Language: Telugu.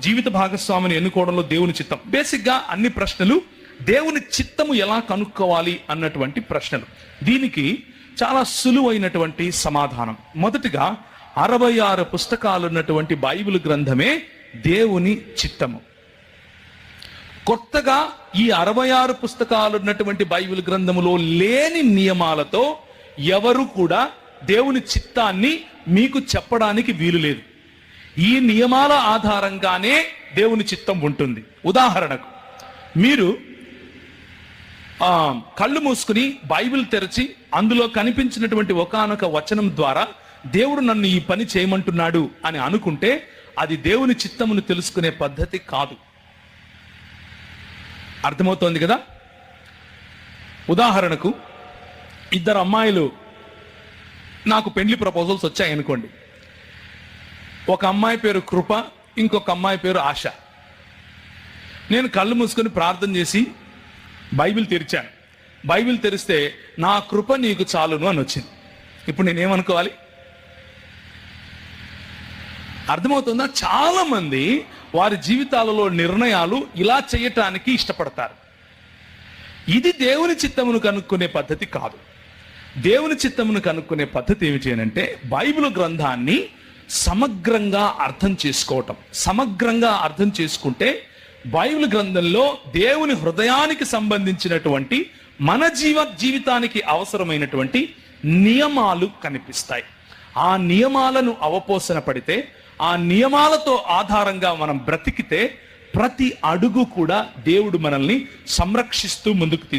జీవిత భాగస్వామిని ఎన్నుకోవడంలో దేవుని చిత్తం. బేసిక్గా అన్ని ప్రశ్నలు దేవుని చిత్తము ఎలా కనుక్కోవాలి అన్నటువంటి ప్రశ్నలు. దీనికి చాలా సులువైనటువంటి సమాధానం. మొదటిగా 66 పుస్తకాలు ఉన్నటువంటి బైబిల్ గ్రంథమే దేవుని చిత్తము. కొత్తగా ఈ 66 పుస్తకాలు ఉన్నటువంటి బైబిల్ గ్రంథములో లేని నియమాలతో ఎవరు కూడా దేవుని చిత్తాన్ని మీకు చెప్పడానికి వీలు లేదు. ఈ నియమాల ఆధారంగానే దేవుని చిత్తం ఉంటుంది. ఉదాహరణకు, మీరు కళ్ళు మూసుకుని బైబిల్ తెరిచి అందులో కనిపించినటువంటి ఒకానొక వచనం ద్వారా దేవుడు నన్ను ఈ పని చేయమంటున్నాడు అని అనుకుంటే అది దేవుని చిత్తమును తెలుసుకునే పద్ధతి కాదు. అర్థమవుతోంది కదా? ఉదాహరణకు, 2 అమ్మాయిలు నాకు పెండ్లి ప్రపోజల్స్ వచ్చాయనుకోండి. ఒక అమ్మాయి పేరు కృప, ఇంకొక అమ్మాయి పేరు ఆశ. నేను కళ్ళు మూసుకొని ప్రార్థన చేసి బైబిల్ తెరిచాను. బైబిల్ తెరిస్తే నా కృప నీకు చాలును అని వచ్చింది. ఇప్పుడు నేనేమనుకోవాలి? అర్థమవుతుందా? చాలా మంది వారి జీవితాలలో నిర్ణయాలు ఇలా చేయటానికి ఇష్టపడతారు. ఇది దేవుని చిత్తమును కనుక్కునే పద్ధతి కాదు. దేవుని చిత్తమును కనుక్కునే పద్ధతి ఏమిటి అంటే బైబిల్ గ్రంథాన్ని సమగ్రంగా అర్థం చేసుకోవటం. సమగ్రంగా అర్థం చేసుకుంటే బైబిల్ గ్రంథంలో దేవుని హృదయానికి సంబంధించినటువంటి మన జీవితానికి అవసరమైనటువంటి నియమాలు కనిపిస్తాయి. ఆ నియమాలను అవపోసన పడితే, ఆ నియమాలతో ఆధారంగా మనం బ్రతికితే ప్రతి అడుగు కూడా దేవుడు మనల్ని సంరక్షిస్తూ ముందుకు